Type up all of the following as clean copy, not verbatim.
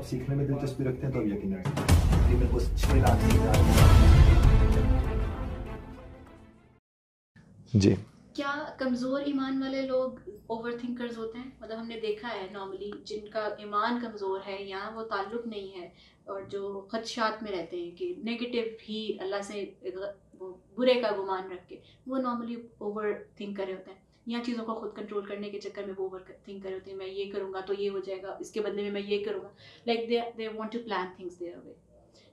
آپ سیکھنے میں دلچسپی رکھتے ہیں تو اب یقیناً تقریباً اس 6 لاکھ جی. کیا کمزور ایمان والے لوگ اوور تھنکرز ہوتے ہیں؟ مطلب ہم نے دیکھا ہے نارملی جن کا ایمان کمزور ہے یا وہ تعلق نہیں ہے اور جو خدشات میں رہتے ہیں کہ نیگیٹو ہی اللہ سے برے کا گمان رکھ کے، وہ نارملی اوور تھنک کر رہے ہوتے ہیں یا چیزوں کو خود کنٹرول کرنے کے چکر میں وہ اوور تھنک کر رہے ہوتے ہیں. میں یہ کروں گا تو یہ ہو جائے گا، اس کے بدلے میں یہ کروں گا. Like they want to plan things their way.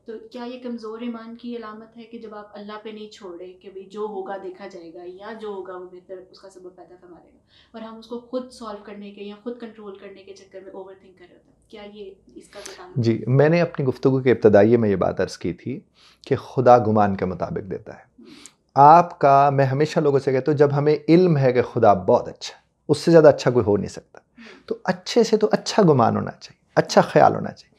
تو کیا یہ کمزور ایمان کی علامت ہے کہ جب آپ اللہ پہ نہیں چھوڑ رہے کہ جو ہوگا دیکھا جائے گا یا جو ہوگا وہ بہتر اس کا سبب پیدا فرما دے گا، اور ہم اس کو خود سالو کرنے کے یا خود کنٹرول کرنے کے چکر میں اوور تھنک کر رہے ہوتے ہیں؟ کیا یہ اس کا کوئی تعلق؟ جی، میں نے اپنی گفتگو کے ابتدائی میں یہ بات عرض کی تھی کہ خدا گمان کے مطابق دیتا ہے. آپ کا، میں ہمیشہ لوگوں سے کہتا ہوں جب ہمیں علم ہے کہ خدا بہت اچھا ہے، اس سے زیادہ اچھا کوئی ہو نہیں سکتا، تو اچھے سے تو اچھا گمان ہونا چاہیے، اچھا خیال ہونا چاہیے.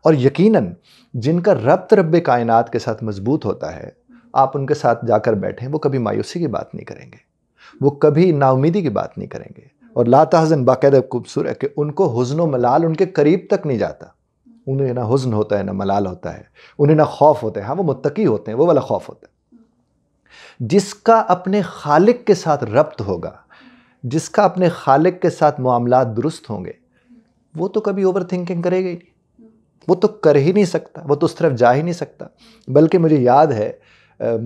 اور یقیناً جن کا ربط رب کائنات کے ساتھ مضبوط ہوتا ہے، آپ ان کے ساتھ جا کر بیٹھیں، وہ کبھی مایوسی کی بات نہیں کریں گے، وہ کبھی نا امیدی کی بات نہیں کریں گے. اور لا تحزن باقاعدہ خوبصورت ہے کہ ان کو حزن و ملال ان کے قریب تک نہیں جاتا. انہیں نہ حزن ہوتا ہے نہ ملال ہوتا ہے، انہیں نہ خوف ہوتا ہے. ہاں وہ متقی ہوتے ہیں، وہ والا خوف ہوتا ہے. جس کا اپنے خالق کے ساتھ ربط ہوگا، جس کا اپنے خالق کے ساتھ معاملات درست ہوں گے، وہ تو کبھی اوور تھنکنگ کرے گا ہی نہیں. وہ تو کر ہی نہیں سکتا، وہ تو اس طرف جا ہی نہیں سکتا. بلکہ مجھے یاد ہے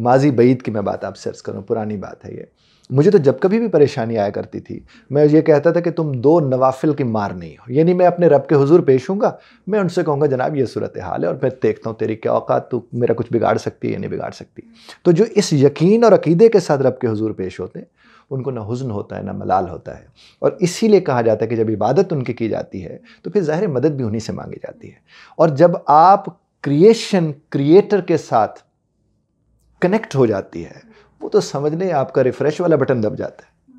ماضی بعید کی میں بات آپ سے عرض کروں، پرانی بات ہے یہ. مجھے تو جب کبھی بھی پریشانی آیا کرتی تھی، میں یہ کہتا تھا کہ تم 2 نوافل کی مار نہیں ہو. یعنی میں اپنے رب کے حضور پیش ہوں گا، میں ان سے کہوں گا جناب یہ صورتحال ہے اور میں دیکھتا ہوں تیری کیا اوقات، تو میرا کچھ بگاڑ سکتی ہے یا نہیں بگاڑ سکتی. تو جو اس یقین اور عقیدے کے ساتھ رب کے حضور پیش ہوتے ہیں، ان کو نہ حزن ہوتا ہے نہ ملال ہوتا ہے. اور اسی لیے کہا جاتا ہے کہ جب عبادت ان کی جاتی ہے تو پھر ظاہر مدد بھی انہی سے مانگی جاتی ہے. اور جب آپ کریٹر کے ساتھ کنیکٹ ہو جاتی ہے، وہ تو سمجھ لیں آپ کا ریفریش والا بٹن دب جاتا ہے،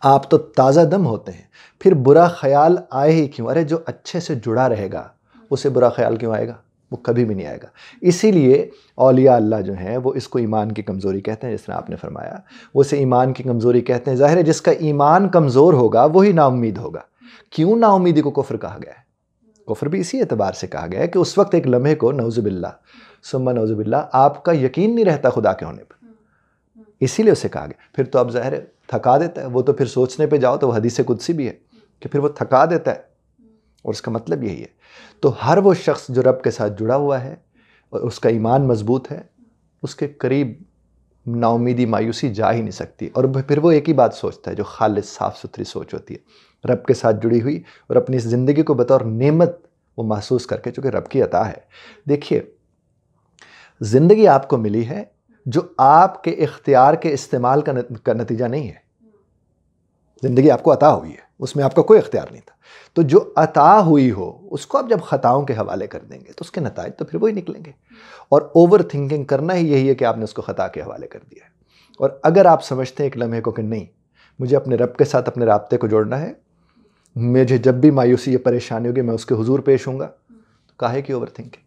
آپ تو تازہ دم ہوتے ہیں. پھر برا خیال آئے ہی کیوں؟ ارے جو اچھے سے جڑا رہے گا اسے برا خیال کیوں آئے گا؟ وہ کبھی بھی نہیں آئے گا. اسی لیے اولیاء اللہ جو ہیں وہ اس کو ایمان کی کمزوری کہتے ہیں، جس طرح آپ نے فرمایا، وہ اسے ایمان کی کمزوری کہتے ہیں. ظاہر ہے جس کا ایمان کمزور ہوگا وہی نا امید ہوگا. کیوں نا امیدی کو کفر کہا گیا ہے؟ کفر بھی اسی اعتبار سے کہا گیا ہے کہ اس وقت ایک لمحے کو نعوذ باللہ ثم نعوذ باللہ آپ کا یقین نہیں رہتا خدا کے ہونے پر، اسی لیے اسے کہا گیا. پھر تو اب ظاہر ہے تھکا دیتا ہے، وہ تو پھر سوچنے پہ جاؤ تو وہ حدیث قدسی بھی ہے کہ پھر وہ تھکا دیتا ہے، اور اس کا مطلب یہی ہے. تو ہر وہ شخص جو رب کے ساتھ جڑا ہوا ہے اور اس کا ایمان مضبوط ہے، اس کے قریب نا امیدی مایوسی جا ہی نہیں سکتی. اور پھر وہ ایک ہی بات سوچتا ہے جو خالص صاف ستھری سوچ ہوتی ہے، رب کے ساتھ جڑی ہوئی، اور اپنی اس زندگی کو بطور نعمت وہ محسوس کر کے، چونکہ رب کی عطا ہے. دیکھیے زندگی آپ کو ملی ہے جو آپ کے اختیار کے استعمال کا نتیجہ نہیں ہے. زندگی آپ کو عطا ہوئی ہے، اس میں آپ کا کوئی اختیار نہیں تھا. تو جو عطا ہوئی ہو اس کو آپ جب خطاؤں کے حوالے کر دیں گے تو اس کے نتائج تو پھر وہی نکلیں گے. اور اوور تھنکنگ کرنا ہی یہی ہے کہ آپ نے اس کو خطا کے حوالے کر دیا ہے. اور اگر آپ سمجھتے ہیں ایک لمحے کو کہ نہیں، مجھے اپنے رب کے ساتھ اپنے رابطے کو جوڑنا ہے، مجھے جب بھی مایوسی یا پریشانی ہوگی میں اس کے حضور پیش ہوں گا، کاہے کی اوور تھنکنگ؟